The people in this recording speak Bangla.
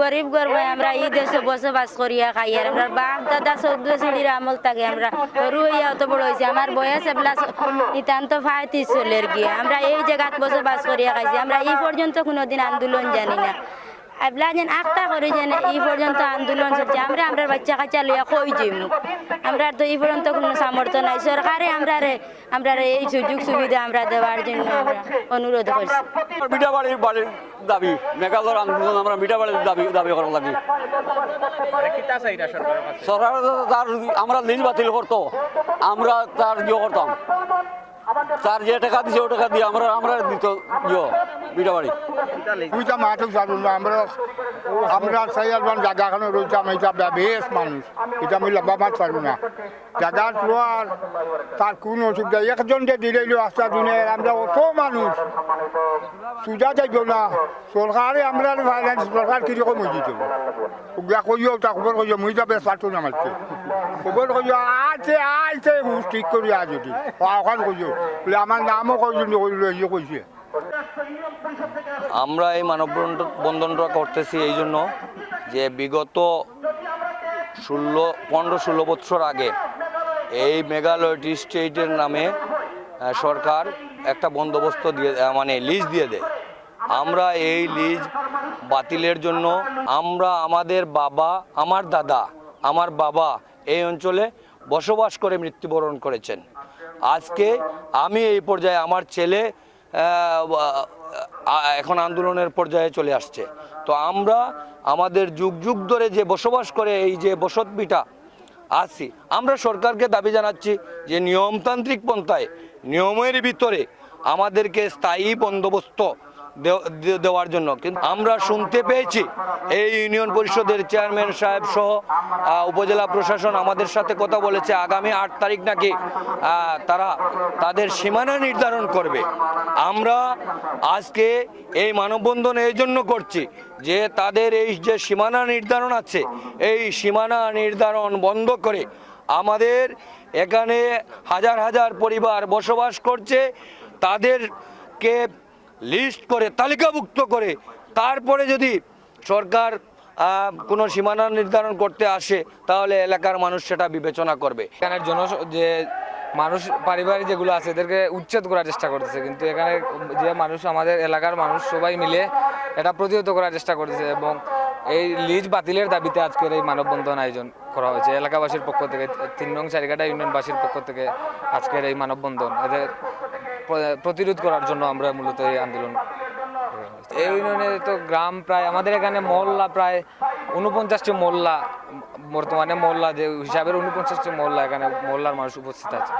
গরিব গর্বে আমরা এই দেশে বসবাস করিয়া খাই আর আমরা বাপ দাদা 14 সিঁড়ির আমল থাকে আমরা সরু হইয়া অত বড় হয়েছে আমার বয়স এবলা নিতান্ত 35 চলের গিয়ে আমরা এই জায়গাত বসবাস করিয়া খাইছি আমরা এই পর্যন্ত কোনোদিন আন্দোলন জানি না এবলা যেন আখটা করে যেন এই পর্যন্ত আন্দোলন চলছে আমরা বাচ্চা কাচ্চা লইয়া কই যাইম আমরা তো এই পর্যন্ত কোনো সামর্থ্য নাই সরকারে আমরা এই সুযোগ সুবিধা আমরা দেওয়ার জন্য আমরা অনুরোধ করছি মিঠাবাড়ির বাড়ির দাবি মেঘালয়ের আন্দোলন আমরা মিঠাবাড়ির দাবি করা লাগে সরকার তার আমরা লিজ বাতিল করতো আমরা তার ইয়ে করতাম তার যে টাকা দিছে ও টাকা দিয়ে আমরা দিত ইয়ে মিঠাবাড়ি বুঝতাম মাঠে যাবো না আমরা সাইয়ালবান জায়গাখানে রইতাম এটা বেশ মানুষ এটা আমি লম্বা মাছ পারবো না জায়গা লোয়ার তার কোন অসুবিধা একজনকে দিলেই রাস্তা দিনে আমরা অত মানুষ সুজা যাইব না সরকারে আমরা ফাইন্যান্স সরকার কিরকম হয়ে যেত ওগুলা কইও তা খবর কইও মুই যা বেশ পারতো না মারতে খবর কইও আইতে হুস ঠিক করি আজ যদি ওখান কইও বলে আমার নামও কইল ইয়ে কইছে আমরা এই মানববন্ধনটা করতেছি এই জন্য যে বিগত 15-16 বছর আগে এই মেঘালয় টি স্টেটের নামে সরকার একটা বন্দোবস্ত দিয়ে মানে লিজ দিয়ে দেয় আমরা এই লিজ বাতিলের জন্য আমরা আমাদের বাবা আমার দাদা আমার বাবা এই অঞ্চলে বসবাস করে মৃত্যুবরণ করেছেন আজকে আমি এই পর্যায়ে আমার ছেলে এখন আন্দোলনের পর্যায়ে চলে আসছে তো আমরা আমাদের যুগ যুগ ধরে যে বসবাস করে এই যে বসতভিটা আছি আমরা সরকারকে দাবি জানাচ্ছি যে নিয়মতান্ত্রিক পন্থায় নিয়মের ভিতরে আমাদেরকে স্থায়ী বন্দোবস্ত দেওয়ার জন্য কিন্তু আমরা শুনতে পেয়েছি এই ইউনিয়ন পরিষদের চেয়ারম্যান সাহেব সহ উপজেলা প্রশাসন আমাদের সাথে কথা বলেছে আগামী 8 তারিখ নাকি তারা তাদের সীমানা নির্ধারণ করবে আমরা আজকে এই মানববন্ধন এই জন্য করছি যে তাদের এই যে সীমানা নির্ধারণ আছে এই সীমানা নির্ধারণ বন্ধ করে আমাদের এখানে হাজার হাজার পরিবার বসবাস করছে তাদেরকে লিস্ট করে তালিকাভুক্ত করে তারপরে যদি সরকার কোনো সীমানা নির্ধারণ করতে আসে তাহলে এলাকার মানুষ সেটা বিবেচনা করবে এখানের যে মানুষ পারিবারিক যেগুলো আছে এদেরকে উচ্ছেদ করার চেষ্টা করতেছে কিন্তু এখানে যে মানুষ আমাদের এলাকার মানুষ সবাই মিলে এটা প্রতিহত করার চেষ্টা করতেছে এবং এই লিজ বাতিলের দাবিতে আজকের এই মানববন্ধন আয়োজন করা হয়েছে এলাকাবাসীর পক্ষ থেকে 3 নং চারিঘাটা ইউনিয়নবাসীর পক্ষ থেকে আজকের এই মানববন্ধন এদের প্রতিরোধ করার জন্য আমরা মূলত এই আন্দোলন এই ইউনিয়নে তো গ্রাম প্রায় আমাদের এখানে মহল্লা প্রায় 49টি মহল্লা বর্তমানে মহল্লা যে হিসাবের 49টি মহল্লা এখানে মহল্লার মানুষ উপস্থিত আছে।